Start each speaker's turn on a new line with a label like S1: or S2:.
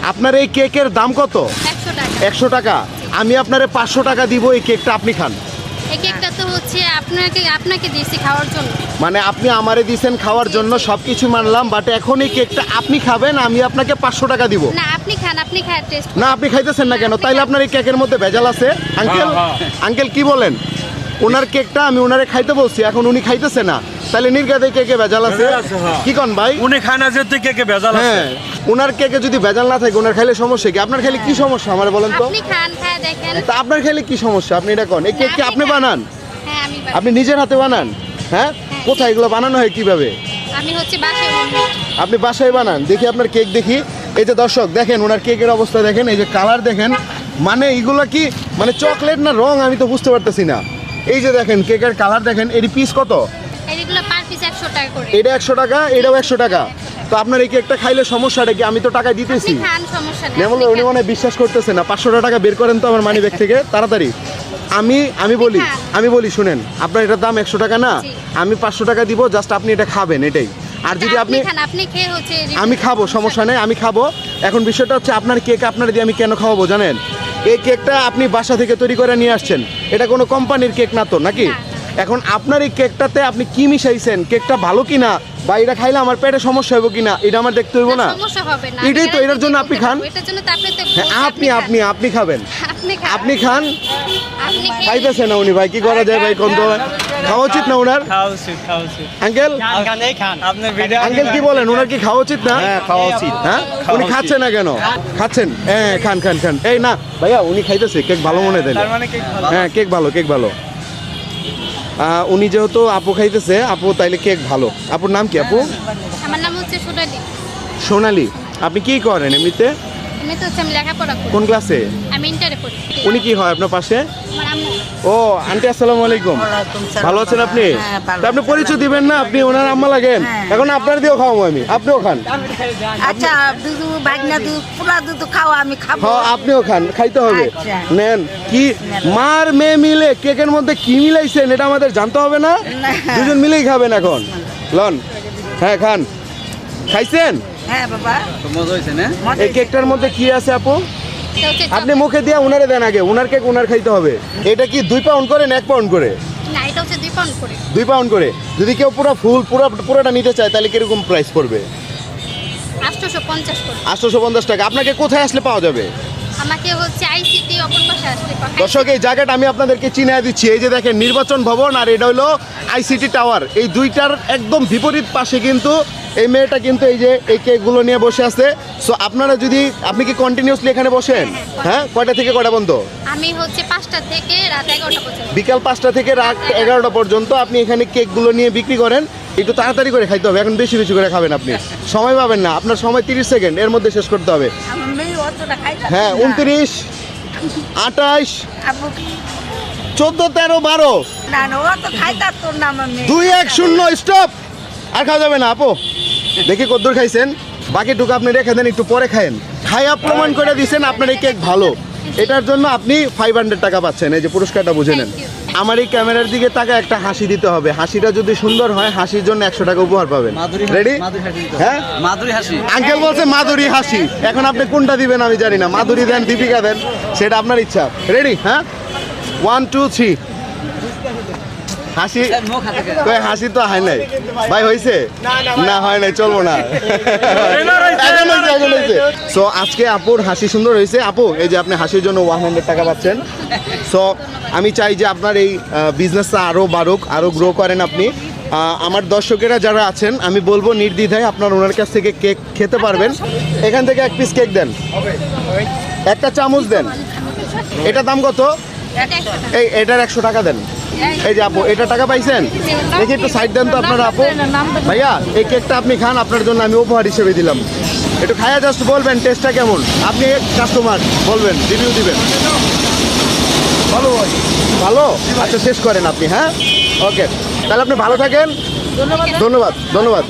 S1: আপনার এই কেকের দাম কত?
S2: 100 টাকা।
S1: 100 টাকা। আমি আপনারে 500 টাকা দিব, এই কেকটা আপনি খান।
S2: এই কেকটা তো হচ্ছে আপনাকে দিয়েছি খাওয়ার জন্য।
S1: মানে আপনি আমারে দিয়েছেন খাওয়ার জন্য, সবকিছু মানলাম, বাট এখন এই কেকটা আপনি খাবেন, আমি আপনাকে 500 টাকা দিব।
S2: না আপনি খান, আপনি খায় টেস্ট।
S1: না আপনি খাইতেছেন না কেন? তাইলে আপনার এই কেকের মধ্যে ভেজাল আছে। আঙ্কেল, আঙ্কেল কি বলেন? ওনার কেকটা আমি ওনারে খাইতে বলছি, এখন উনি খাইতেছে না, তাহলে নির্গাতে কেকে ভেজাল আছে। কি কোন ভাই?
S3: উনি খায় না যেতে কেকে ভেজাল আছে।
S1: হ্যাঁ, ওনার কেকে যদি ভেজাল না থাকে, ওনার খাইলে সমস্যা কি? আপনার খাইলে কি সমস্যা আমার বলেন তো?
S2: আপনি খান, খায় দেখেন।
S1: তা আপনার খাইলে কি সমস্যা আপনি এটা কোন? এই কেক কি আপনি বানান?
S2: হ্যাঁ আমি বানাই।
S1: আপনি নিজের হাতে বানান? হ্যাঁ, কোথায় এগুলো বানানো হয় কিভাবে?
S2: আমি হচ্ছে বাসায় হোমমেড।
S1: আপনি বাসায় বানান? দেখি আপনার কেক দেখি। এই যে দর্শক দেখেন ওনার কেকের অবস্থা দেখেন, এই যে কালার দেখেন, মানে এইগুলো কি মানে চকলেট না রং আমি তো বুঝতে পারতেছি না। এই যে দেখেন কেকের কালার দেখেন। এর পিস কত?
S2: এইগুলো পার পিস 100 টাকা করে।
S1: এটা 100 টাকা, এটাও 100 টাকা। তো আপনার এই কেকটা খাইলে সমস্যাটা কি? আমি তো টাকা দিতেছি।
S2: আপনি খান, সমস্যা নেই।
S1: নেমলে উনি মনে হয় বিশ্বাস করতেছে না। 500 টাকা বের করেন তো আমার মানি ব্যাগ থেকে তাড়াতাড়ি। আমি বলি শুনেন, আপনার এটার দাম 100 টাকা না, আমি 500 টাকা দিব, জাস্ট আপনি এটা খাবেন এটাই। আর যদি আপনি
S2: খান, আপনি খেয়ে হচ্ছে
S1: আমি খাবো, সমস্যা নেই, আমি খাবো। এখন বিষয়টা হচ্ছে আপনার কেক আপনার দিয়ে আমি কেন খাওয়াবো জানেন? এই কেকটা আপনি বাসা থেকে তৈরি করে নিয়ে আসছেন, এটা কোনো কোম্পানির কেক না তো নাকি? এখন আপনার এই কেকটাতে আপনি কি মিশাইছেন, কেকটা ভালো কিনা বা এটা খাইলে আমার পেটে সমস্যা হবে কিনা এটা আমার দেখতে হইব না?
S2: সমস্যা হবে না।
S1: এটাই তো, এটার জন্য আপনি খান।
S2: এটার জন্য তো আপনি তো
S1: হ্যাঁ, আপনি খাবেন, আপনি খান।
S2: আপনি
S1: খাইতেছে না উনি ভাই, কি করা যায় ভাই? কোন তো খাওয়া উচিত না ওনার?
S3: খাওয়া উচিত, খাওয়া উচিত।
S1: আঙ্কেল,
S3: আপনার ভিডিও
S1: আঙ্কেল কি বলেন, ওনার কি খাওয়া উচিত না?
S3: হ্যাঁ, খাওয়া উচিত।
S1: হ্যাঁ, উনি খাচ্ছে না কেন? খাচ্ছেন? হ্যাঁ, খান খান খান। এই না ভাইয়া, উনি খাইতেছে, কেক ভালো মনে দেয়।
S3: তার মানে কেক ভালো।
S1: হ্যাঁ, কেক ভালো, কেক ভালো। উনি যেহেতু আপু খাইতেছে, আপু তাইলে কেক ভালো। আপুর নাম কি আপু?
S2: আমার নাম হচ্ছে সোনালি।
S1: সোনালি। আপনি কি করেন এমনিতে?
S2: আমি তো হচ্ছে আমি লেখাপড়া করি।
S1: কোন ক্লাসে?
S2: আমি ইন্টারে পড়ি।
S1: উনি কি হয় আপনার পাশে?
S2: আমার আম্মু।
S1: ও আন্টি, আসসালামু আলাইকুম। ভালো আছেন আপনি? তা আপনি পরিচয় দিবেন না? আপনি ওনার আম্মা লাগেন। এখন আপনার দিয়েও খাওয়াবো আমি, আপনিও খান।
S4: আচ্ছা, দুধ বাগনা দুধ পুরা দুধ খাও, আমি খাবো।
S1: হ্যাঁ, আপনিও খান, খাইতে হবে।
S4: আচ্ছা।
S1: নেন। কি মার মেয়ে মিলে কেকের মধ্যে কি মিলাইছেন এটা আমাদের জানতে হবে না? দুজন মিলেই খাবেন এখন। লন। হ্যাঁ, খান। খাইছেন?
S4: হ্যাঁ বাবা,
S3: মজা হয়েছে না?
S1: এই কেকটার মধ্যে কি আছে আপু?
S2: এটা হচ্ছে
S1: আপনি মুখে দিয়ে উনারে দেন আগে, উনার কেক উনার খাইতে হবে। এটা কি 2 পাউন্ড করে না 1 পাউন্ড করে?
S2: না, এটা হচ্ছে 2 পাউন্ড করে।
S1: 2 পাউন্ড করে। যদি কেউ পুরোটা নিতে চায় তাহলে কিরকম প্রাইস পড়বে?
S2: 850 করে।
S1: 850 টাকা। আপনাকে কোথায় আসলে পাওয়া যাবে?
S2: আমাকে হচ্ছে আইসিটি অপর পাশে আসলে পাবে।
S1: দর্শক, এই জায়গাটা আমি আপনাদেরকে চিনিয়ে দিচ্ছি। এই যে দেখেন নির্বাচন ভবন, আর এটা হলো আইসিটি টাওয়ার। এই দুইটার একদম বিপরীত পাশে কিন্তু এই মেয়েটা কিন্তু এই যে এই কেকগুলো নিয়ে বসে আছে। সো আপনারা যদি, আপনি কি কন্টিনিউসলি এখানে বসেন? হ্যাঁ, কয়টা থেকে কয়টা পর্যন্ত?
S2: আমি হচ্ছে 5টা থেকে রাত 11টা পর্যন্ত।
S1: বিকাল 5টা থেকে রাত 11টা পর্যন্ত আপনি এখানে কেকগুলো নিয়ে বিক্রি করেন। একটু তাড়াতাড়ি করে খাইতে হবে, এখন বেশি বেশি করে খাবেন। আপনি সময় পাবেন না, আপনার সময় 30 সেকেন্ড, এর মধ্যে শেষ করতে হবে।
S4: আমার মেয়ে অতটা খাইতে
S1: হ্যাঁ, 29, 28,
S4: আপু
S1: 14, 13, 12,
S4: না না, ও তো খাইতে তোর না আমার মেয়ে।
S1: 2, 1, 0, স্টপ। আর খাওয়া যাবে না আপু। দেখি কদ্দূর খাইছেন, বাকিটুকু আপনি রেখে দেন, একটু পরে খায়েন। খাইয়া প্রমাণ করে দিয়েছেন আপনার এই কেক ভালো, এটার জন্য আপনি 500 টাকা পাচ্ছেন। এই যে পুরস্কারটা বুঝে নেন। আমার এই ক্যামেরার দিকে তাকে একটা হাসি দিতে হবে। হাসিটা যদি সুন্দর হয়, হাসির জন্য 100 টাকা উপহার পাবেন। রেডি? হ্যাঁ,
S3: মাধুরী হাসি।
S1: আঙ্কেল বলছে মাধুরী হাসি। এখন আপনি কোনটা দিবেন আমি জানি না, মাধুরী দেন, দীপিকা দেন, সেটা আপনার ইচ্ছা। রেডি? হ্যাঁ, 1, 2, 3। হাসি কই? হাসি তো হয় নাই ভাই। হয়েছে না? হয় নাই, চলবো না। সো আজকে আপুর হাসি সুন্দর হয়েছে। আপু, এই যে আপনি হাসির জন্য 100 টাকা পাচ্ছেন। সো আমি চাই যে আপনার এই বিজনেসটা আরও বাড়ুক, আরও গ্রো করেন আপনি। আমার দর্শকেরা যারা আছেন, আমি বলবো নির্দ্বিধায় আপনার ওনার কাছ থেকে কেক খেতে পারবেন। এখান থেকে 1 পিস কেক দেন, একটা চামচ দেন। এটার দাম কত? এই এটার 100 টাকা দেন। এই যে আপু, এটা টাকা পাইছেন? দেখি একটু সাইড দেন তো আপনারা। আপু ভাইয়া, এই কেকটা আপনি খান, আপনার জন্য আমি উপহার হিসেবে দিলাম। একটু খায়া জাস্ট বলবেন টেস্টটা কেমন। আপনি কাস্টমার, বলবেন, রিভিউ দিবেন। ভালো ভালো। আচ্ছা, শেষ করেন আপনি। হ্যাঁ, ওকে, তাহলে আপনি ভালো থাকেন। ধন্যবাদ, ধন্যবাদ।